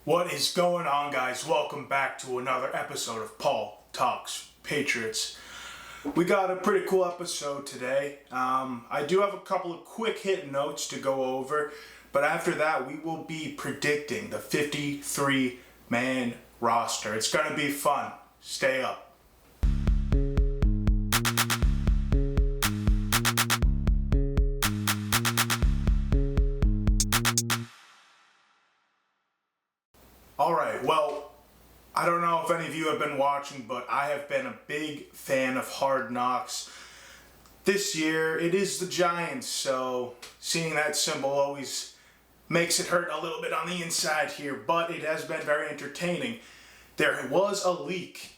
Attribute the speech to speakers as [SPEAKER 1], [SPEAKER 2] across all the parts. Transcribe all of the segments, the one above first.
[SPEAKER 1] What is going on, guys? Welcome back to another episode of Paul Talks Patriots. We got a pretty cool episode today. I do have a couple of quick hit notes to go over, but after that we will be predicting the 53-man roster. It's going to be fun. Stay up. Alright, well, I don't know if any of you have been watching, but I have been a big fan of Hard Knocks. This year, it is the Giants, so seeing that symbol always makes it hurt a little bit on the inside here, but it has been very entertaining. There was a leak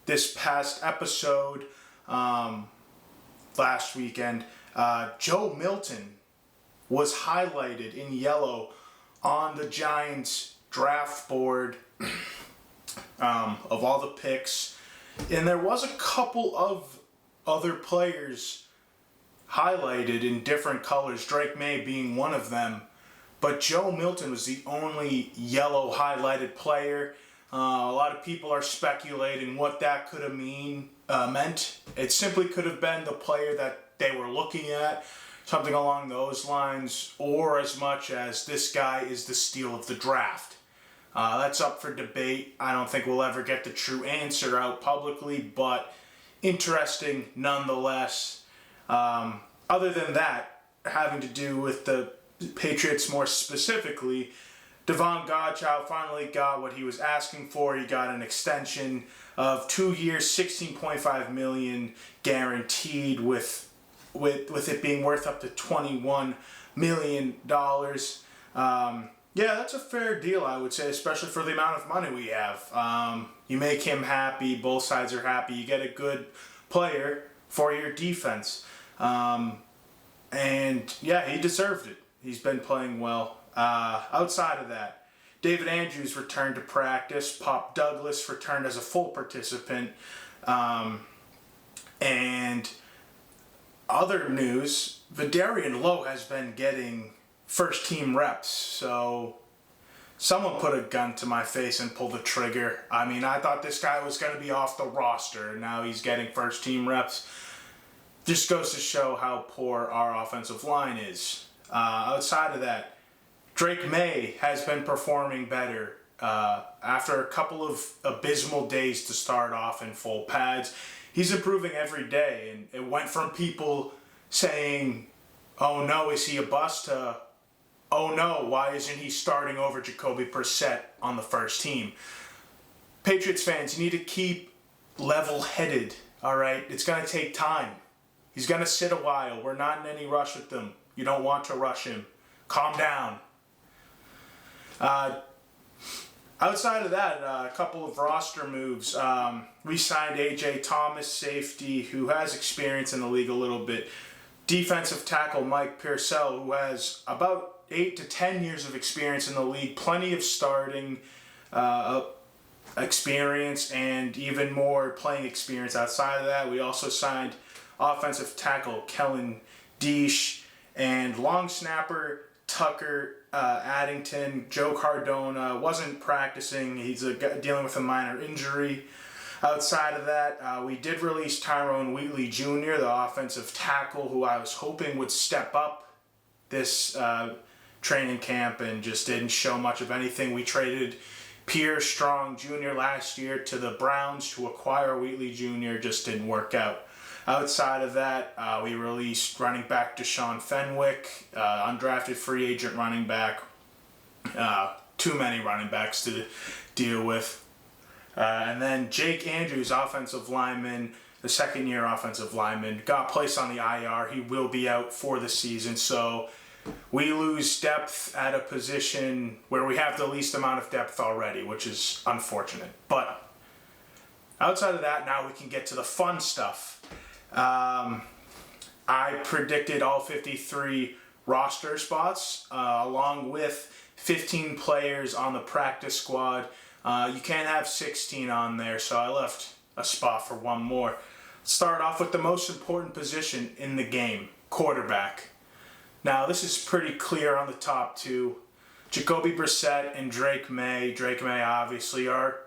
[SPEAKER 1] this past episode, last weekend. Joe Milton was highlighted in yellow on the Giants' draft board of all the picks, and there was a couple of other players highlighted in different colors, Drake May being one of them, but Joe Milton was the only yellow highlighted player. A lot of people are speculating what that could have meant. It simply could have been the player that they were looking at, something along those lines, or as much as this guy is the steal of the draft. That's up for debate. I don't think we'll ever get the true answer out publicly, but interesting nonetheless. Other than that, having to do with the Patriots more specifically, Davon Godchaux finally got what he was asking for. He got an extension of 2 years, $16.5 million guaranteed, with it being worth up to $21 million. Yeah, that's a fair deal, I would say, especially for the amount of money we have. You make him happy, both sides are happy, you get a good player for your defense. And yeah, he deserved it. He's been playing well. Outside of that, David Andrews returned to practice. Pop Douglas returned as a full participant. And other news, Vidarian Lowe has been getting first team reps, so someone put a gun to my face and pulled the trigger. I mean, I thought this guy was going to be off the roster, and now he's getting first team reps. Just goes to show how poor our offensive line is. Outside of that, Drake May has been performing better after a couple of abysmal days to start off in full pads. He's improving every day, and it went from people saying, "Oh no, is he a bust?" to, "Oh no, why isn't he starting over Jacoby Brissett on the first team?" Patriots fans, you need to keep level-headed, all right? It's going to take time. He's going to sit a while. We're not in any rush with him. You don't want to rush him. Calm down. Outside of that, a couple of roster moves. We signed A.J. Thomas, safety, who has experience in the league a little bit. Defensive tackle Mike Pearsall, who has about 8 to 10 years of experience in the league, plenty of starting experience, and even more playing experience outside of that. We also signed offensive tackle Kellen Deesh and long snapper Tucker Addington. Joe Cardona wasn't practicing. He's dealing with a minor injury. Outside of that, we did release Tyrone Wheatley Jr., the offensive tackle, who I was hoping would step up this training camp and just didn't show much of anything. We traded Pierre Strong Jr. last year to the Browns to acquire Wheatley Jr., just didn't work out. Outside of that, we released running back Deshaun Fenwick, undrafted free agent running back. Too many running backs to deal with. And then Jake Andrews, offensive lineman, the second-year offensive lineman, got placed on the IR. He will be out for the season, so we lose depth at a position where we have the least amount of depth already, which is unfortunate. But outside of that, now we can get to the fun stuff. I predicted all 53 roster spots, along with 15 players on the practice squad. You can't have 16 on there, so I left a spot for one more. Start off with the most important position in the game, quarterback. Now, this is pretty clear on the top two. Jacoby Brissett and Drake May. Drake May, obviously, our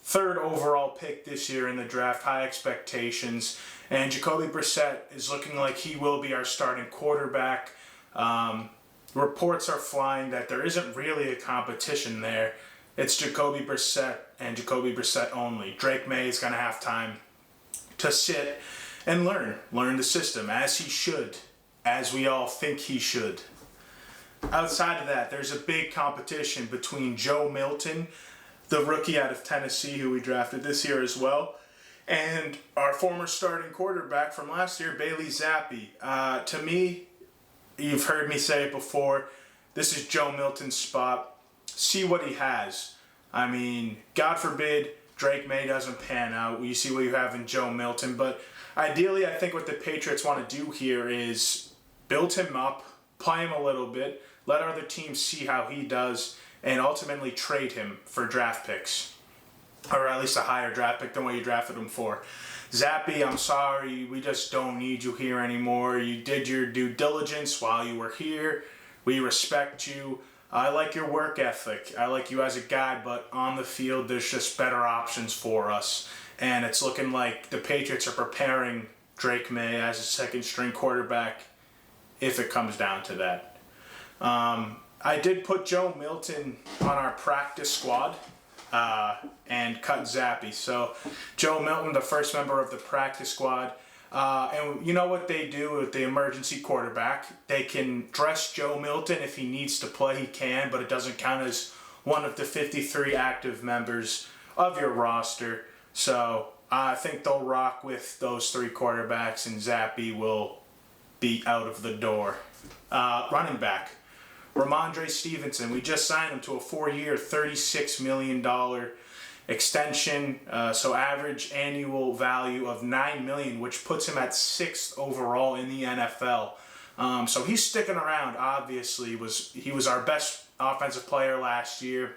[SPEAKER 1] third overall pick this year in the draft. High expectations. And Jacoby Brissett is looking like he will be our starting quarterback. Reports are flying that there isn't really a competition there. It's Jacoby Brissett and Jacoby Brissett only. Drake May is going to have time to sit and learn the system, as he should, as we all think he should. Outside of that, there's a big competition between Joe Milton, the rookie out of Tennessee who we drafted this year as well, and our former starting quarterback from last year, Bailey Zappi. To me, you've heard me say it before, this is Joe Milton's spot. See what he has. I mean, God forbid Drake May doesn't pan out. You see what you have in Joe Milton. But ideally, I think what the Patriots want to do here is build him up, play him a little bit, let other teams see how he does, and ultimately trade him for draft picks. Or at least a higher draft pick than what you drafted him for. Zappi, I'm sorry, we just don't need you here anymore. You did your due diligence while you were here. We respect you. I like your work ethic. I like you as a guy, but on the field, there's just better options for us. And it's looking like the Patriots are preparing Drake May as a second-string quarterback if it comes down to that. I did put Joe Milton on our practice squad and cut Zappi. So Joe Milton, the first member of the practice squad. And you know what they do with the emergency quarterback? They can dress Joe Milton. If he needs to play, he can, but it doesn't count as one of the 53 active members of your roster. So I think they'll rock with those three quarterbacks, and Zappi will be out of the door. Running back, Ramondre Stevenson. We just signed him to a 4-year, $36 million extension, so average annual value of $9 million, which puts him at 6th overall in the NFL. So he's sticking around. Obviously, he was our best offensive player last year.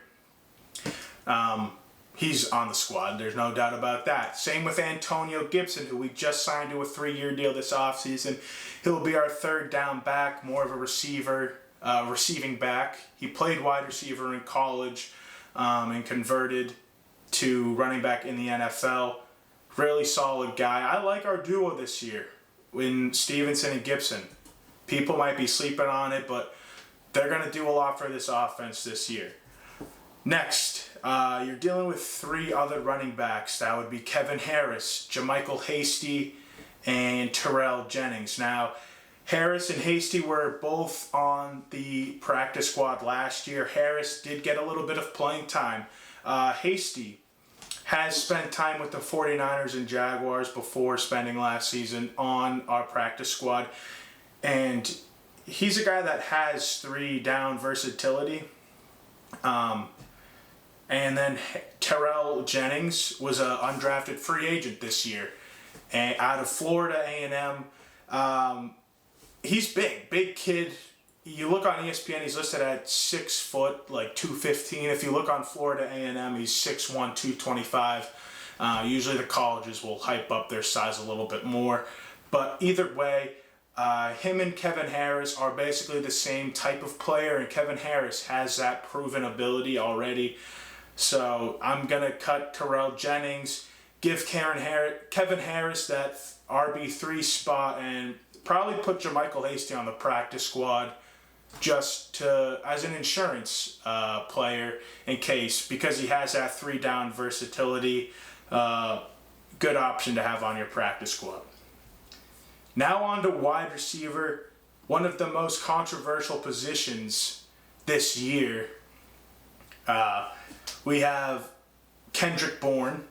[SPEAKER 1] He's on the squad. There's no doubt about that. Same with Antonio Gibson, who we just signed to a 3-year deal this offseason. He'll be our third down back, more of a receiver, receiving back. He played wide receiver in college and converted to running back in the NFL. Really solid guy. I like our duo this year in Stevenson and Gibson. People might be sleeping on it, but they're going to do a lot for this offense this year. Next, you're dealing with 3 other running backs. That would be Kevin Harris, JaMycal Hasty, and Terrell Jennings. Now, Harris and Hasty were both on the practice squad last year. Harris did get a little bit of playing time. Hasty has spent time with the 49ers and Jaguars before spending last season on our practice squad. And he's a guy that has 3-down versatility. And then Terrell Jennings was an undrafted free agent this year, and out of Florida A&M. He's big kid. You look on ESPN, he's listed at 6 foot, like 215. If you look on Florida A&M, he's 6'1", 225. Usually the colleges will hype up their size a little bit more. But either way, him and Kevin Harris are basically the same type of player, and Kevin Harris has that proven ability already. So I'm going to cut Terrell Jennings, give Kevin Harris that RB3 spot, and probably put JaMycal Hasty on the practice squad just as an insurance player in case, because he has that 3-down versatility. Good option to have on your practice squad. Now on to wide receiver, one of the most controversial positions this year. We have Kendrick Bourne,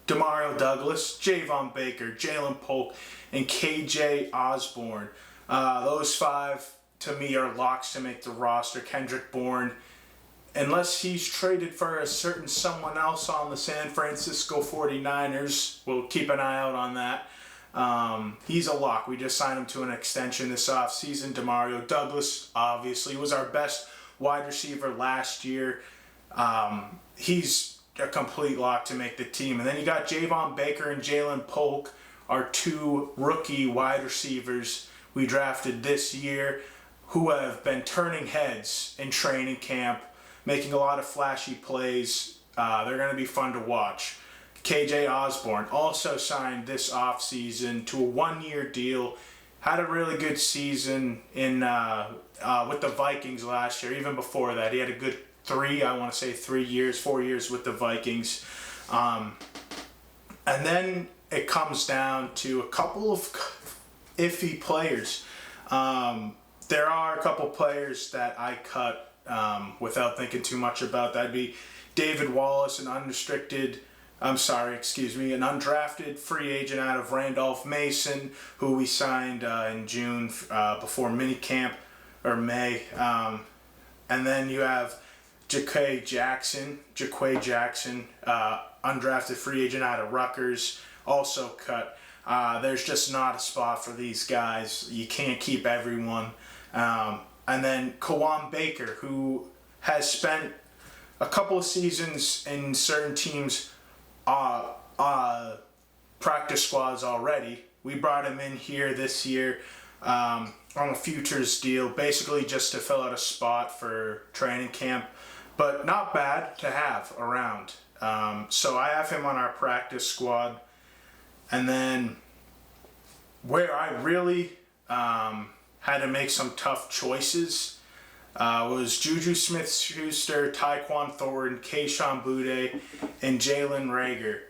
[SPEAKER 1] Demario Douglas, Javon Baker, Jalen Polk, and KJ Osborne. Those 5, to me, are locks to make the roster. Kendrick Bourne, unless he's traded for a certain someone else on the San Francisco 49ers, we'll keep an eye out on that. He's a lock. We just signed him to an extension this offseason. Demario Douglas, obviously, was our best wide receiver last year. He's a complete lock to make the team. And then you got Javon Baker and Jalen Polk, our 2 rookie wide receivers we drafted this year, who have been turning heads in training camp. making a lot of flashy plays. They're going to be fun to watch. KJ Osborne also signed this offseason to a 1-year deal. Had a really good season with the Vikings last year. Even before that, he had a good 4 years with the Vikings. And then it comes down to a couple of iffy players. There are a couple players that I cut without thinking too much about. That'd be David Wallace, an undrafted free agent out of Randolph Mason, who we signed in June before minicamp, or May. And then you have Jaquay Jackson, undrafted free agent out of Rutgers, also cut. There's just not a spot for these guys. You can't keep everyone. And then Kawan Baker, who has spent a couple of seasons in certain teams' practice squads already. We brought him in here this year on a futures deal, basically just to fill out a spot for training camp, but not bad to have around. So I have him on our practice squad. And then where I really had to make some tough choices was Juju Smith-Schuster, Tyquan Thornton, Kayshon Boutte, and Jalen Reagor.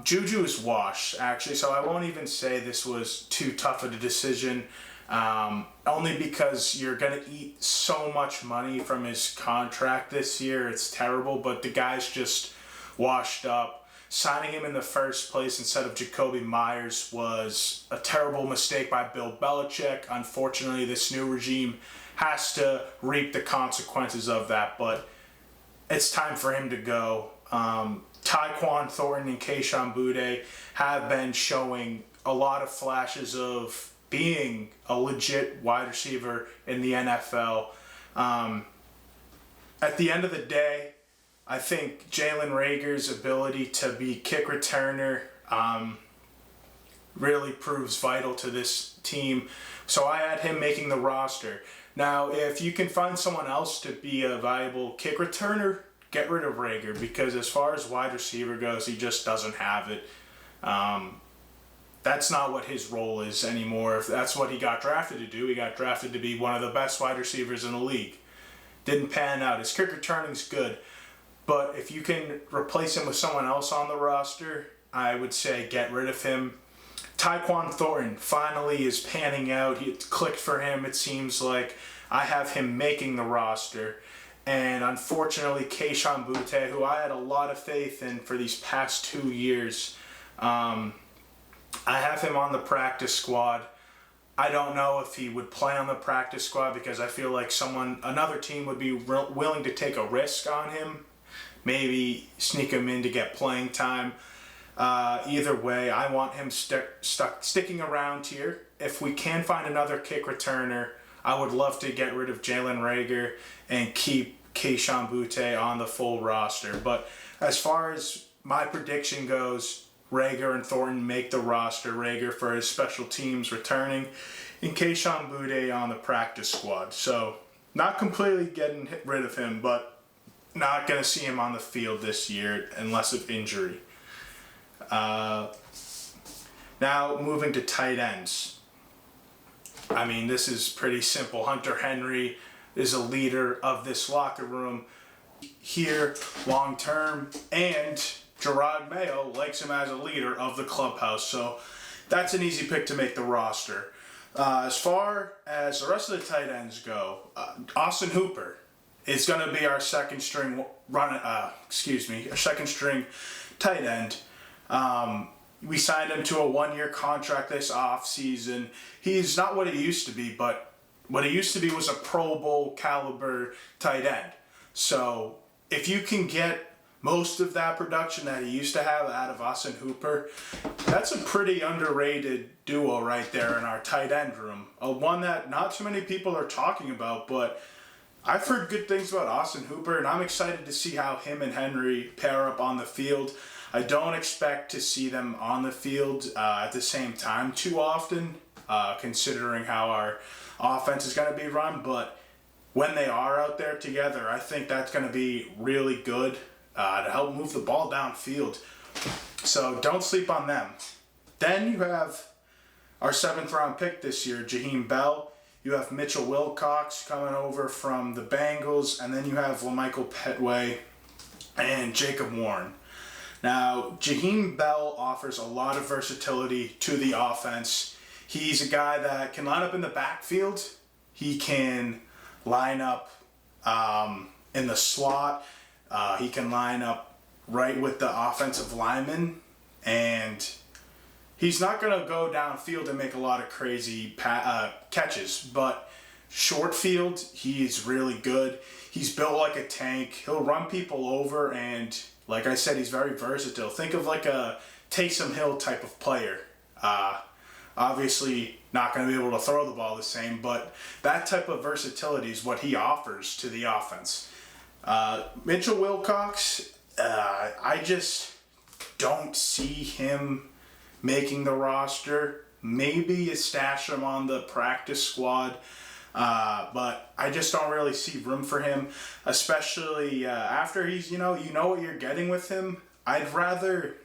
[SPEAKER 1] Juju is washed, actually, so I won't even say this was too tough of a decision, only because you're going to eat so much money from his contract this year. It's terrible, but the guy's just washed up. Signing him in the first place instead of Jacoby Myers was a terrible mistake by Bill Belichick. Unfortunately, this new regime has to reap the consequences of that, but it's time for him to go. Tyquan Thornton and Kayshon Boutte have been showing a lot of flashes of being a legit wide receiver in the NFL. At the end of the day, I think Jalen Reagor's ability to be kick returner really proves vital to this team. So I had him making the roster. Now, if you can find someone else to be a valuable kick returner, get rid of Reagor, because as far as wide receiver goes, he just doesn't have it. That's not what his role is anymore. If that's what he got drafted to do, he got drafted to be one of the best wide receivers in the league. Didn't pan out. His kick returning's good, but if you can replace him with someone else on the roster, I would say get rid of him. Tyquan Thornton finally is panning out. It clicked for him, it seems like. I have him making the roster. And unfortunately, Kayshon Boutte, who I had a lot of faith in for these past 2 years, I have him on the practice squad. I don't know if he would play on the practice squad because I feel like another team would be willing to take a risk on him. Maybe sneak him in to get playing time. Either way, I want him sticking around here. If we can find another kick returner, I would love to get rid of Jalen Reagor and keep Kayshon Boutte on the full roster. But as far as my prediction goes, Reagor and Thornton make the roster. Reagor for his special teams returning, and Kayshon Boutte on the practice squad. So not completely getting rid of him, but not going to see him on the field this year unless of injury. Now moving to tight ends. I mean, this is pretty simple. Hunter Henry is a leader of this locker room here long term, and Gerard Mayo likes him as a leader of the clubhouse. So that's an easy pick to make the roster. As far as the rest of the tight ends go, Austin Hooper is going to be our second string tight end. We signed him to a 1-year contract this offseason. He's not what he used to be, but what he used to be was a Pro Bowl caliber tight end. So if you can get most of that production that he used to have out of Austin Hooper, that's a pretty underrated duo right there in our tight end room. One that not too many people are talking about, but I've heard good things about Austin Hooper, and I'm excited to see how him and Henry pair up on the field. I don't expect to see them on the field at the same time too often, considering how our offense is going to be run, but when they are out there together, I think that's going to be really good to help move the ball downfield. So don't sleep on them. Then you have our 7th round pick this year, Jaheim Bell. You have Mitchell Wilcox coming over from the Bengals, and then you have LaMichael Petway and Jacob Warren. Now, Jaheim Bell offers a lot of versatility to the offense. He's a guy that can line up in the backfield. He can line up in the slot. He can line up right with the offensive lineman, and he's not going to go downfield and make a lot of crazy catches, but short field, he's really good. He's built like a tank. He'll run people over, and like I said, he's very versatile. Think of like a Taysom Hill type of player. Obviously, not going to be able to throw the ball the same, but that type of versatility is what he offers to the offense. Mitchell Wilcox, I just don't see him making the roster. Maybe you stash him on the practice squad, but I just don't really see room for him, especially after he's, you know what you're getting with him. I'd rather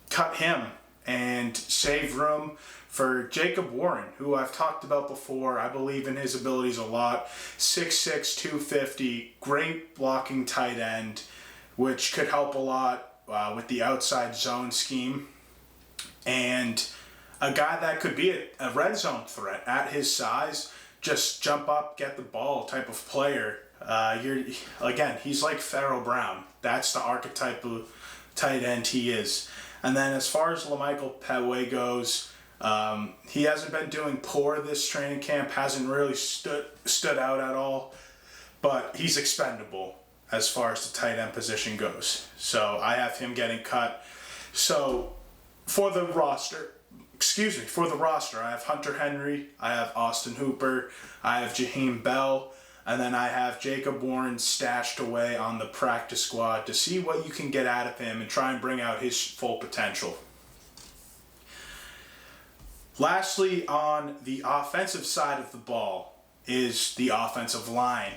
[SPEAKER 1] cut him and save room for Jacob Warren, who I've talked about before. I believe in his abilities a lot. 6'6", 250, great blocking tight end, which could help a lot with the outside zone scheme. And a guy that could be a red zone threat at his size, just jump up, get the ball type of player. He's like Pharaoh Brown. That's the archetype of tight end he is. And then as far as LaMichael Petway goes, he hasn't been doing poor this training camp, hasn't really stood out at all, but he's expendable as far as the tight end position goes. So I have him getting cut. So for the roster, I have Hunter Henry, I have Austin Hooper, I have Jaheim Bell, and then I have Jacob Warren stashed away on the practice squad to see what you can get out of him and try and bring out his full potential. Lastly, on the offensive side of the ball is the offensive line.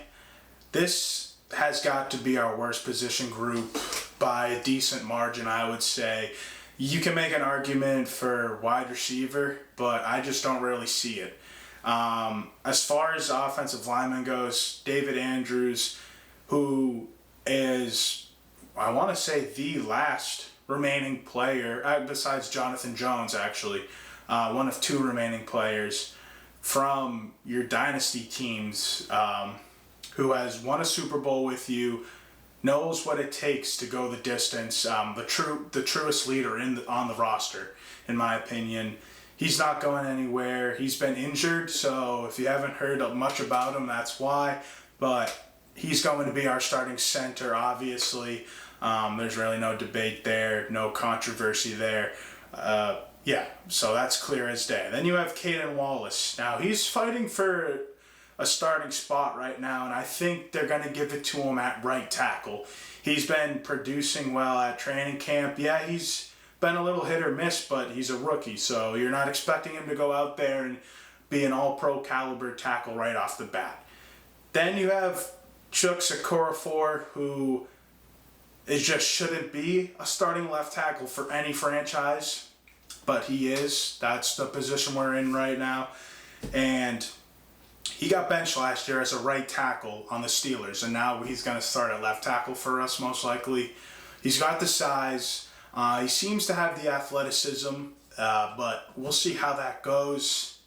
[SPEAKER 1] This has got to be our worst position group by a decent margin, I would say. You can make an argument for wide receiver, but I just don't really see it. As far as offensive lineman goes, David Andrews, who is, I want to say, the last remaining player, besides Jonathan Jones actually, one of 2 remaining players from your dynasty teams, who has won a Super Bowl with you, knows what it takes to go the distance, the truest leader on the roster, in my opinion. He's not going anywhere. He's been injured, so if you haven't heard much about him, that's why. But he's going to be our starting center, obviously. There's really no debate there, no controversy there. So that's clear as day. Then you have Caden Wallace. Now, he's fighting for a starting spot right now, and I think they're going to give it to him at right tackle. He's been producing well at training camp. Yeah, he's been a little hit or miss, but he's a rookie, so you're not expecting him to go out there and be an all-pro caliber tackle right off the bat. Then you have Chuck Okorafor, who just shouldn't be a starting left tackle for any franchise, but he is. That's the position we're in right now. And he got benched last year as a right tackle on the Steelers, and now he's going to start at left tackle for us most likely. He's got the size. He seems to have the athleticism, but we'll see how that goes.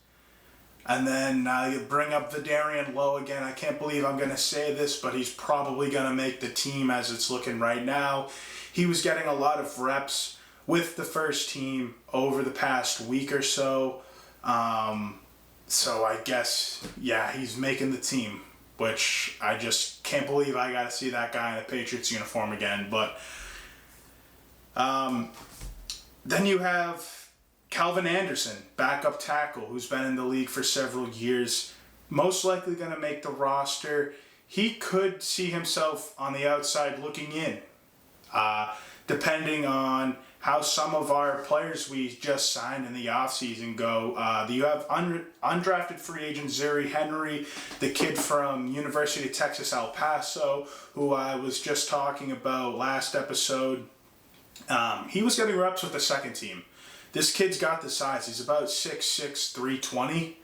[SPEAKER 1] And then you bring up Vidarian Lowe again. I can't believe I'm going to say this, but he's probably going to make the team as it's looking right now. He was getting a lot of reps with the first team over the past week or so. So I guess, he's making the team, which I just can't believe I got to see that guy in a Patriots uniform again. But then you have Calvin Anderson, backup tackle, who's been in the league for several years, most likely going to make the roster. He could see himself on the outside looking in. Depending on how some of our players we just signed in the offseason go, you have undrafted free agent Zuri Henry, the kid from University of Texas, El Paso, who I was just talking about last episode. He was getting reps with the second team. This kid's got the size. He's about 6'6", 320.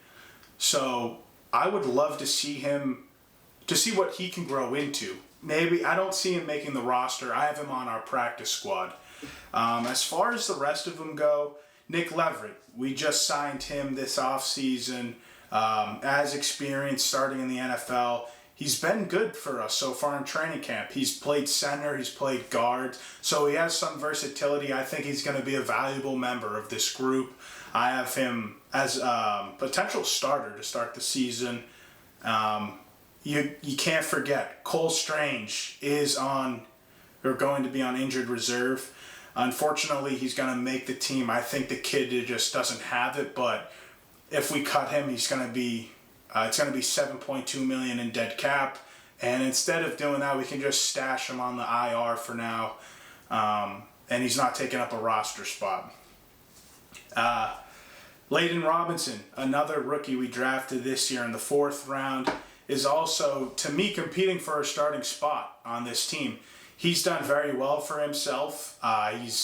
[SPEAKER 1] So I would love to see him, to see what he can grow into. Maybe, I don't see him making the roster. I have him on our practice squad. As far as the rest of them go, Nick Leverett, we just signed him this offseason. As experienced starting in the NFL. He's been good for us so far in training camp. He's played center, he's played guard, so he has some versatility. I think he's going to be a valuable member of this group. I have him as a potential starter to start the season. You can't forget, Cole Strange is going to be on injured reserve. Unfortunately, he's going to make the team. I think the kid just doesn't have it, but if we cut him, he's going to be it's going to be $7.2 million in dead cap, and instead of doing that, we can just stash him on the IR for now, and he's not taking up a roster spot. Layden Robinson, another rookie we drafted this year in the 4th round, is also, to me, competing for a starting spot on this team. He's done very well for himself.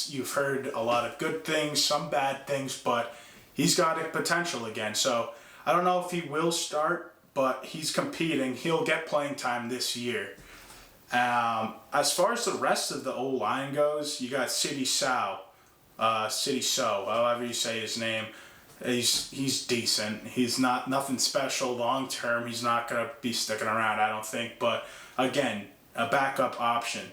[SPEAKER 1] You've heard a lot of good things, some bad things, but he's got a potential again. So I don't know if he will start, but he's competing. He'll get playing time this year. As far as the rest of the O-line goes, you got Sidy Sow, however you say his name. He's decent. He's nothing special long term. He's not going to be sticking around, I don't think. But again, a backup option.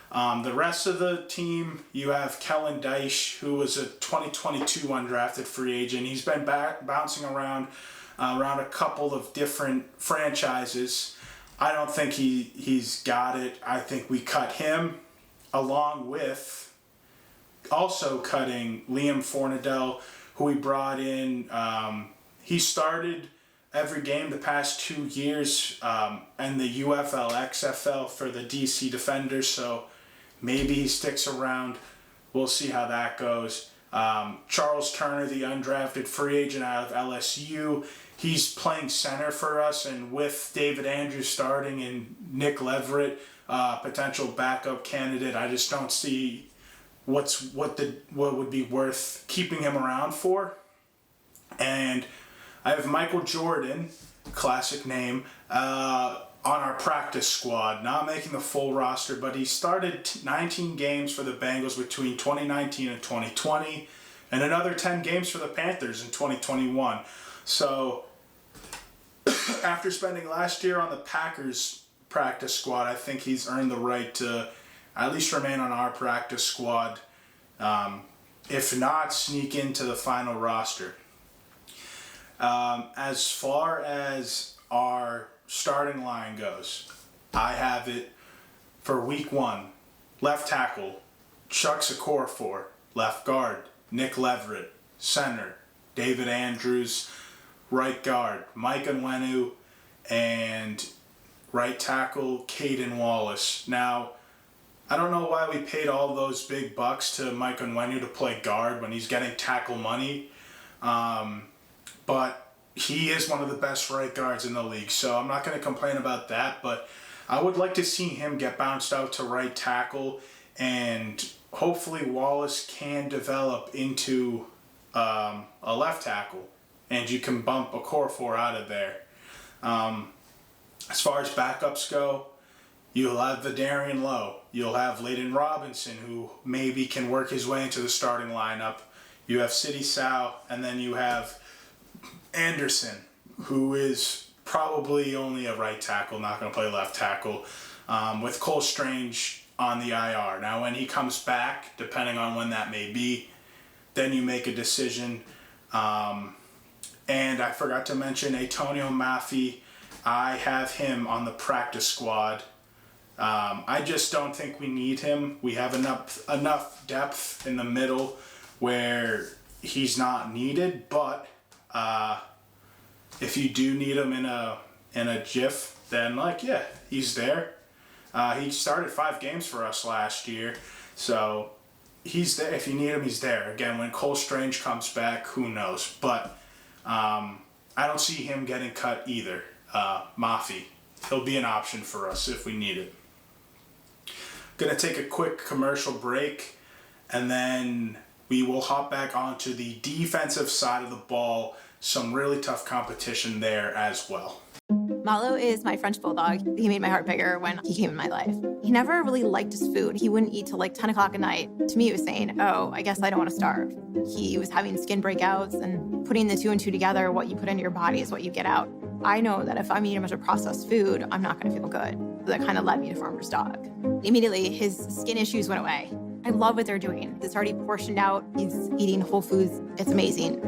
[SPEAKER 1] The rest of the team, you have Kellen Deich, who was a 2022 undrafted free agent. He's been bouncing around a couple of different franchises. I don't think he's got it. I think we cut him, along with also cutting Liam Fornadell, who we brought in. He started every game the past 2 years in the UFL, XFL for the DC Defenders, so maybe he sticks around. We'll see how that goes. Charles Turner, the undrafted free agent out of LSU, he's playing center for us, and with David Andrews starting and Nick Leverett, potential backup candidate, I just don't see what would be worth keeping him around for. And I have Michael Jordan, classic name, on our practice squad, not making the full roster, but he started 19 games for the Bengals between 2019 and 2020, and another 10 games for the Panthers in 2021. So after spending last year on the Packers practice squad, I think he's earned the right to at least remain on our practice squad, if not sneak into the final roster. As far as our starting line goes, I have it for week 1. Left tackle, Chuck Okorafor. Left guard, Nick Leverett. Center, David Andrews. Right guard, Mike Onwenu. And right tackle, Caden Wallace. Now, I don't know why we paid all those big bucks to Mike Onwenu to play guard when he's getting tackle money. But he is one of the best right guards in the league, so I'm not going to complain about that, but I would like to see him get bounced out to right tackle, and hopefully Wallace can develop into a left tackle, and you can bump Okorafor out of there. As far as backups go, you'll have Vidarian Lowe. You'll have Layden Robinson, who maybe can work his way into the starting lineup. You have Sidy Sow, and then you have Anderson, who is probably only a right tackle, not going to play left tackle, with Cole Strange on the IR. Now, when he comes back, depending on when that may be, then you make a decision. And I forgot to mention Antonio Maffey. I have him on the practice squad. I just don't think we need him. We have enough depth in the middle where he's not needed, but if you do need him in a jiff, then yeah, he's there. He started 5 games for us last year, so he's there. If you need him, he's there. Again, when Cole Strange comes back, who knows? But I don't see him getting cut either. Mafi, he'll be an option for us if we need it. Gonna take a quick commercial break, and then we will hop back onto the defensive side of the ball. Some really tough competition there as well.
[SPEAKER 2] Malo is my French bulldog. He made my heart bigger when he came in my life. He never really liked his food. He wouldn't eat till like 10 o'clock at night. To me, it was saying, oh, I guess I don't want to starve. He was having skin breakouts, and putting the 2 and 2 together, what you put into your body is what you get out. I know that if I'm eating a bunch of processed food, I'm not going to feel good. So that kind of led me to Farmer's Dog. Immediately, his skin issues went away. I love what they're doing. It's already portioned out. He's eating whole foods. It's amazing.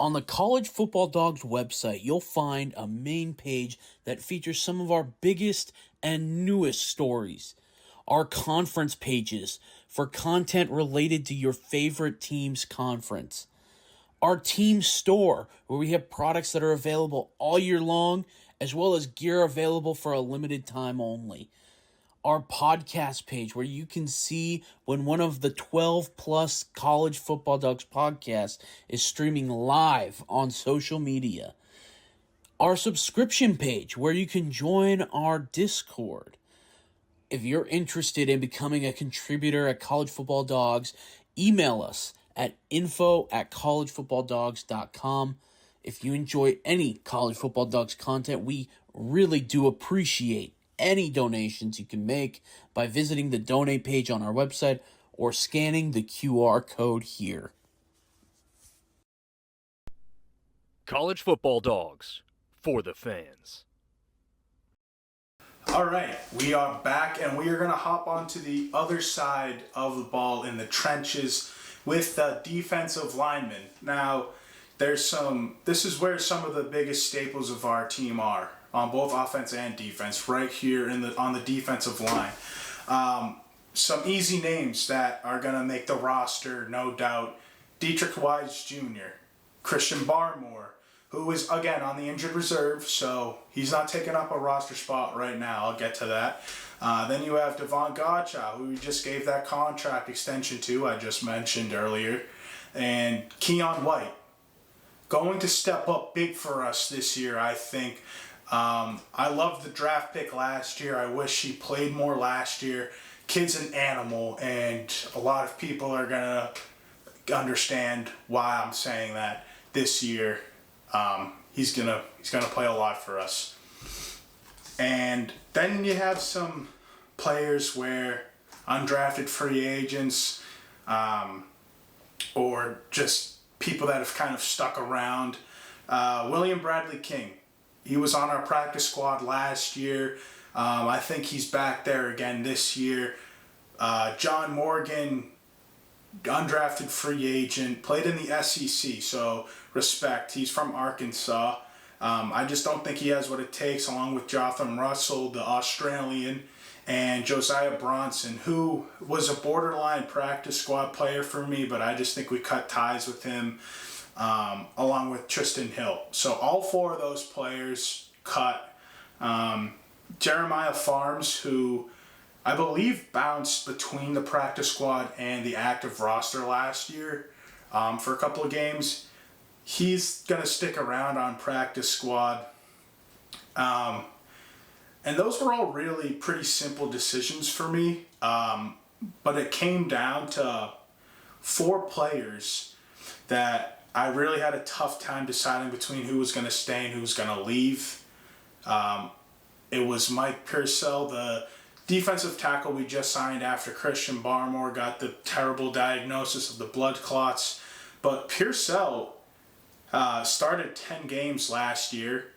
[SPEAKER 3] On the College Football Dogs website, you'll find a main page that features some of our biggest and newest stories. Our conference pages for content related to your favorite team's conference. Our team store, where we have products that are available all year long, as well as gear available for a limited time only. Our podcast page, where you can see when one of the 12 plus College Football Dogs podcasts is streaming live on social media. Our subscription page, where you can join our Discord. If you're interested in becoming a contributor at College Football Dogs, email us at info@collegefootballdogs.com. If you enjoy any College Football Dogs content, we really do appreciate any donations you can make by visiting the donate page on our website or scanning the QR code here.
[SPEAKER 4] College Football Dogs, for the fans.
[SPEAKER 1] All right, we are back, and we are going to hop onto the other side of the ball in the trenches with the defensive linemen. Now, this is where some of the biggest staples of our team are, on both offense and defense, right here on the defensive line. Some easy names that are going to make the roster, no doubt. Dietrich Wise Jr., Christian Barmore, who is, again, on the injured reserve, so he's not taking up a roster spot right now. I'll get to that. Then you have Devon Godchaux, who we just gave that contract extension to, I just mentioned earlier. And Keon White, going to step up big for us this year, I think. I loved the draft pick last year. I wish he played more last year. Kid's an animal, and a lot of people are going to understand why I'm saying that this year. He's gonna play a lot for us. And then you have some players where undrafted free agents, or just people that have kind of stuck around. William Bradley King, he was on our practice squad last year. I think he's back there again this year. John Morgan, undrafted free agent, played in the SEC, so respect. He's from Arkansas. I just don't think he has what it takes, along with Jotham Russell, the Australian, and Josiah Bronson, who was a borderline practice squad player for me, but I just think we cut ties with him, along with Tristan Hill. So all 4 of those players cut. Jeremiah Farms, who I believe bounced between the practice squad and the active roster last year for a couple of games. He's going to stick around on practice squad. And those were all really pretty simple decisions for me. But it came down to 4 players that I really had a tough time deciding between who was going to stay and who was going to leave. It was Mike Purcell, the defensive tackle we just signed after Christian Barmore got the terrible diagnosis of the blood clots. But Purcell started 10 games last year.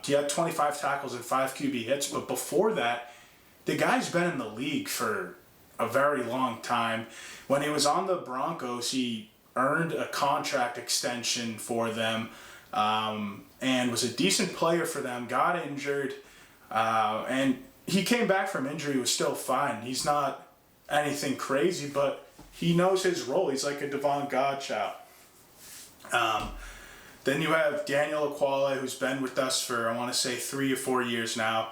[SPEAKER 1] He had 25 tackles and 5 QB hits, but before that, the guy's been in the league for a very long time. When he was on the Broncos, he earned a contract extension for them, and was a decent player for them, got injured, and he came back from injury, was still fine. He's not anything crazy, but he knows his role. He's like a Devon Godchaux. Then you have Daniel Aquale, who's been with us for, I want to say, 3 or 4 years now.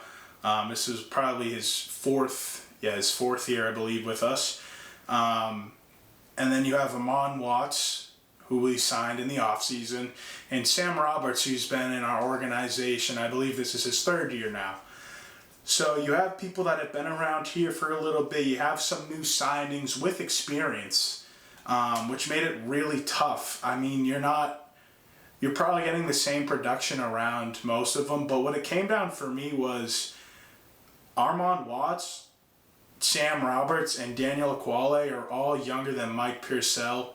[SPEAKER 1] This is probably his fourth year, I believe, with us. And then you have Amon Watts, who we signed in the offseason, and Sam Roberts, who's been in our organization. I believe this is his 3rd year now. So you have people that have been around here for a little bit. You have some new signings with experience, which made it really tough. I mean, you're probably getting the same production around most of them, but what it came down for me was Armand Watts, Sam Roberts, and Daniel Aquale are all younger than Mike Purcell.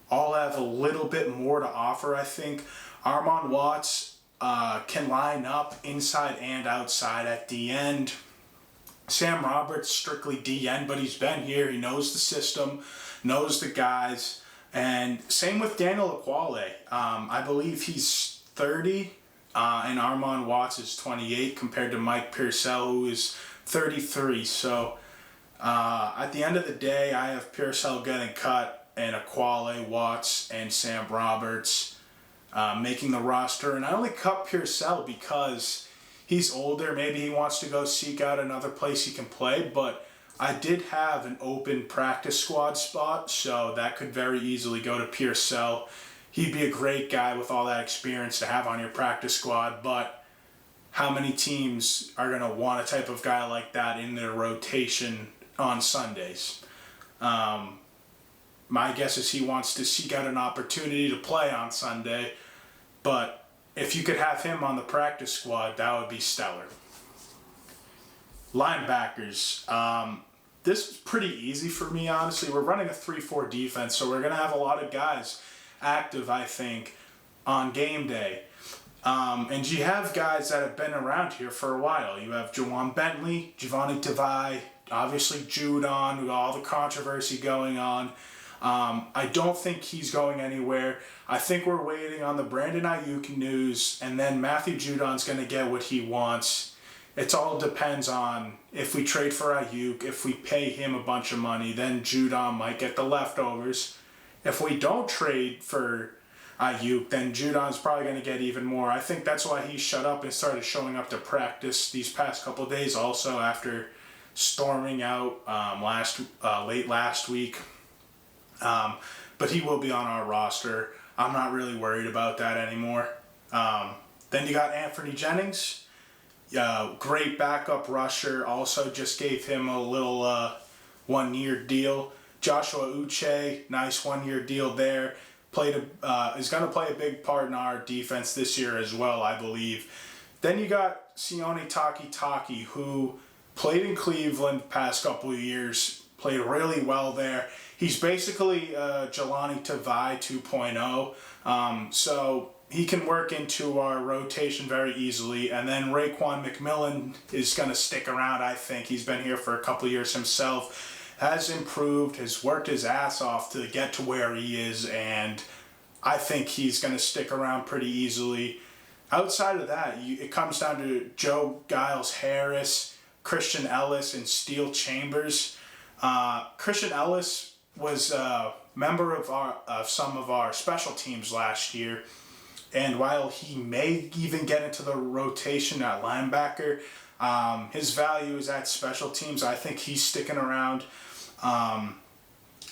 [SPEAKER 1] All have a little bit more to offer, I think. Armand Watts can line up inside and outside at the end. Sam Roberts, strictly DN, but he's been here. He knows the system, knows the guys. And same with Daniel Aquale. I believe he's 30, and Armand Watts is 28 compared to Mike Purcell, who is 33. So at the end of the day, I have Purcell getting cut, and Aquale, Watts, and Sam Roberts making the roster. And I only cut Purcell because he's older. Maybe he wants to go seek out another place he can play, but I did have an open practice squad spot, so that could very easily go to Purcell. He'd be a great guy with all that experience to have on your practice squad, but how many teams are going to want a type of guy like that in their rotation on Sundays? My guess is he wants to seek out an opportunity to play on Sunday, but if you could have him on the practice squad, that would be stellar. Linebackers. This is pretty easy for me, honestly. We're running a 3-4 defense, so we're going to have a lot of guys active, I think, on game day. And you have guys that have been around here for a while. You have Jawan Bentley, Giovanni Tavai, obviously Judon, with all the controversy going on. I don't think he's going anywhere. I think we're waiting on the Brandon Ayuk news, and then Matthew Judon's going to get what he wants. It all depends on if we trade for Ayuk, if we pay him a bunch of money, then Judon might get the leftovers. If we don't trade for Ayuk, then Judon's probably going to get even more. I think that's why he shut up and started showing up to practice these past couple of days also after storming out late last week. But he will be on our roster. I'm not really worried about that anymore. Then you got Anthony Jennings. Great backup rusher. Also just gave him a little 1-year deal. Joshua Uche, nice 1-year deal there. Is going to play a big part in our defense this year as well, I believe. Then you got Sione Takitaki, who played in Cleveland the past couple of years, played really well there. He's basically Jelani Tavai 2.0. So he can work into our rotation very easily. And then Raekwon McMillan is going to stick around, I think. He's been here for a couple of years himself, has improved, has worked his ass off to get to where he is, and I think he's going to stick around pretty easily. Outside of that, it comes down to Joe Giles-Harris, Christian Ellis, and Steele Chambers. Christian Ellis was a member of some of our special teams last year. And while he may even get into the rotation at linebacker, his value is at special teams. I think he's sticking around. And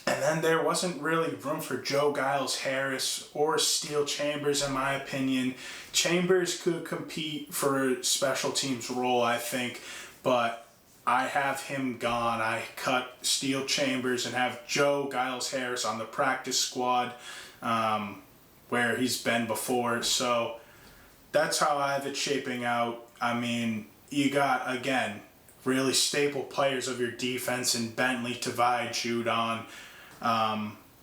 [SPEAKER 1] then there wasn't really room for Joe Giles-Harris or Steele Chambers, in my opinion. Chambers could compete for a special teams role, I think, but I have him gone. I cut Steele Chambers and have Joe Giles-Harris on the practice squad, where he's been before. So that's how I have it shaping out. I mean, you got, again, really staple players of your defense in Bentley, Tavai, Judon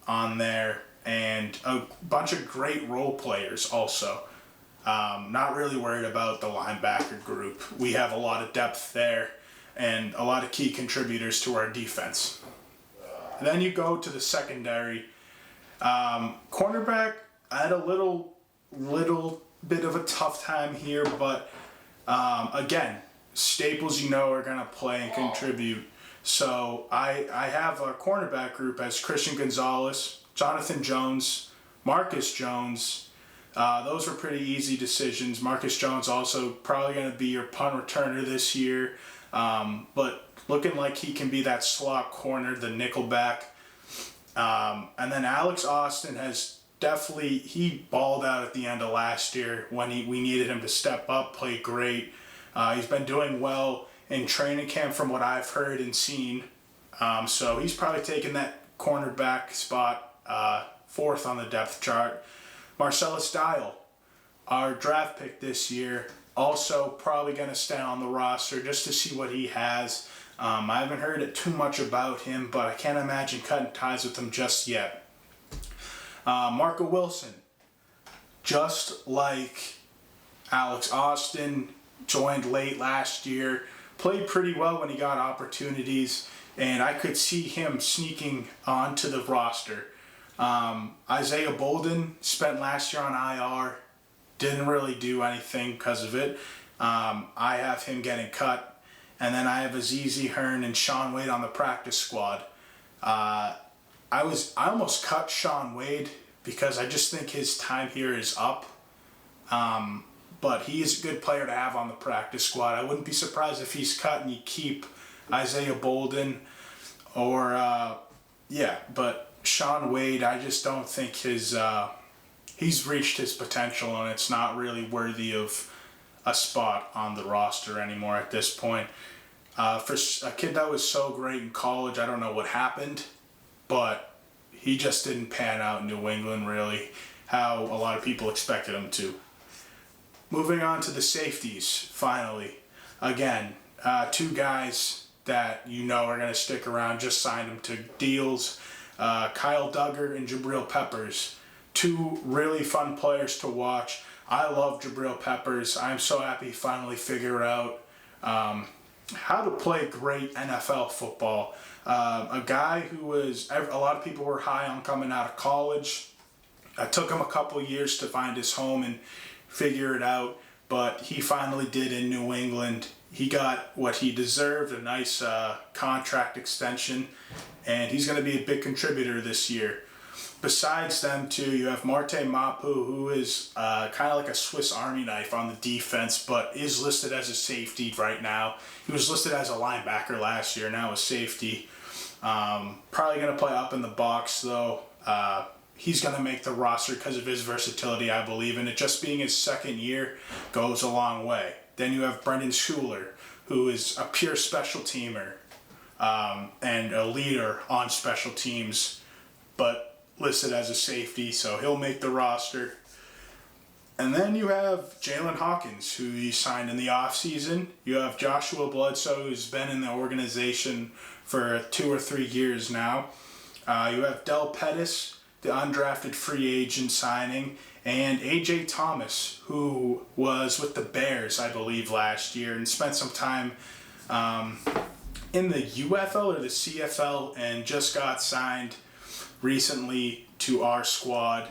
[SPEAKER 1] on there, and a bunch of great role players also. Not really worried about the linebacker group. We have a lot of depth there and a lot of key contributors to our defense. And then you go to the secondary. Cornerback, I had a little bit of a tough time here, but again, staples are going to play and contribute. So I have our cornerback group as Christian Gonzalez, Jonathan Jones, Marcus Jones, Those were pretty easy decisions. Marcus Jones also probably going to be your punt returner this year, but looking like he can be that slot corner, the nickelback. And then Alex Austin has definitely, he balled out at the end of last year when we needed him to step up, play great. He's been doing well in training camp from what I've heard and seen. So he's probably taken that cornerback spot, fourth on the depth chart. Marcellus Dial, our draft pick this year, also probably going to stay on the roster just to see what he has. I haven't heard too much about him, but I can't imagine cutting ties with him just yet. Marco Wilson, just like Alex Austin, joined late last year, played pretty well when he got opportunities, and I could see him sneaking onto the roster. Isaiah Bolden spent last year on IR, didn't really do anything because of it. I have him getting cut. And then I have Azizi Hearn and Sean Wade on the practice squad. I almost cut Sean Wade because I just think his time here is up. But he is a good player to have on the practice squad. I wouldn't be surprised if he's cut and you keep Isaiah Bolden but Sean Wade, I just don't think he's reached his potential, and it's not really worthy of a spot on the roster anymore at this point. For a kid that was so great in college, I don't know what happened, but he just didn't pan out in New England really how a lot of people expected him to. Moving on to the safeties, finally. Again, two guys that you know are going to stick around, just signed them to deals. Kyle Duggar and Jabril Peppers. Two really fun players to watch. I love Jabril Peppers. I'm so happy he finally figured out how to play great NFL football. A guy who was, a lot of people were high on coming out of college. It took him a couple years to find his home and figure it out, but he finally did in New England. He got what he deserved, a nice contract extension, and he's going to be a big contributor this year. Besides them two, you have Marte Mapu, who is kind of like a Swiss Army knife on the defense, but is listed as a safety right now. He was listed as a linebacker last year, now a safety. Probably going to play up in the box, though. He's going to make the roster because of his versatility, I believe, and it just being his second year goes a long way. Then you have Brendan Schuler, who is a pure special teamer and a leader on special teams, but listed as a safety, so he'll make the roster. And then you have Jalen Hawkins, who he signed in the offseason. You have Joshua Bledsoe, who's been in the organization for 2 or 3 years now. You have Del Pettis, the undrafted free agent signing, and A.J. Thomas, who was with the Bears, I believe, last year and spent some time in the UFL or the CFL and just got signed recently to our squad.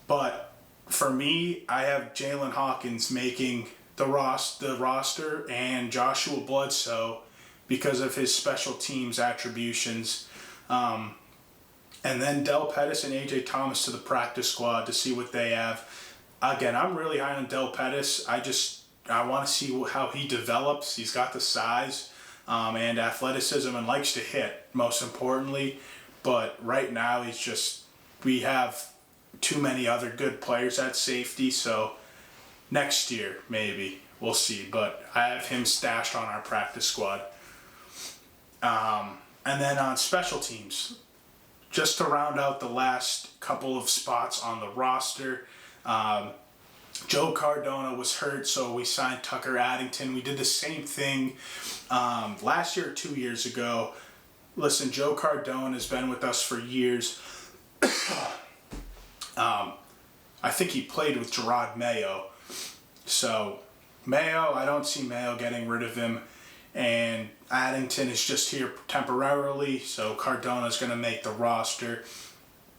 [SPEAKER 1] But for me, I have Jalen Hawkins making the roster and Joshua Bledsoe because of his special teams attributions. And then Del Pettis and A.J. Thomas to the practice squad to see what they have. Again, I'm really high on Del Pettis. I want to see how he develops. He's got the size and athleticism and likes to hit, most importantly. But right now, we have too many other good players at safety. So next year, maybe, we'll see. But I have him stashed on our practice squad. And then on special teams, just to round out the last couple of spots on the roster, Joe Cardona was hurt, so we signed Tucker Addington. We did the same thing last year or 2 years ago. Listen, Joe Cardona has been with us for years. I think he played with Gerard Mayo. So Mayo, I don't see Mayo getting rid of him. And Addington is just here temporarily, so Cardona's going to make the roster.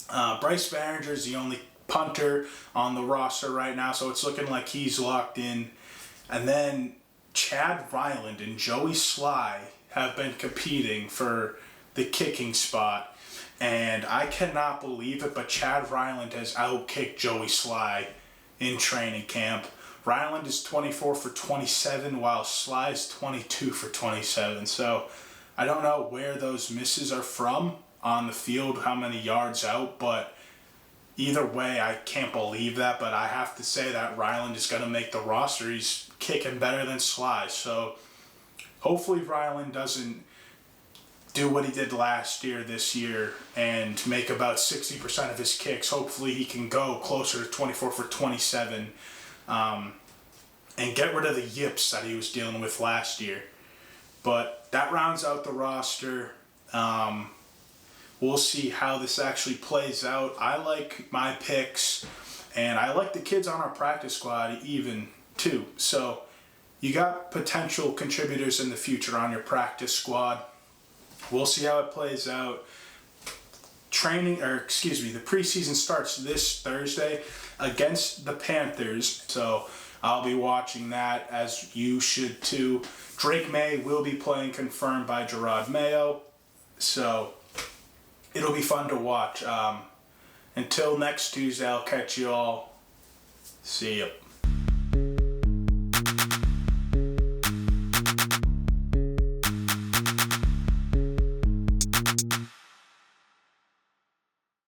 [SPEAKER 1] Bryce Behringer is the only punter on the roster right now, so it's looking like he's locked in. And then Chad Ryland and Joey Sly have been competing for the kicking spot. And I cannot believe it, but Chad Ryland has outkicked Joey Sly in training camp. Ryland is 24 for 27, while Sly's 22 for 27. So I don't know where those misses are from on the field, how many yards out, but either way, I can't believe that. But I have to say that Ryland is going to make the roster. He's kicking better than Sly. So hopefully Ryland doesn't do what he did last year this year and make about 60% of his kicks. Hopefully he can go closer to 24 for 27 and get rid of the yips that he was dealing with last year. But that rounds out the roster. We'll see how this actually plays out. I like my picks, and I like the kids on our practice squad even too. So you got potential contributors in the future on your practice squad. We'll see how it plays out. The preseason starts this Thursday against the Panthers. So I'll be watching that, as you should too. Drake May will be playing, confirmed by Gerard Mayo. So it'll be fun to watch. Until next Tuesday, I'll catch you all. See ya.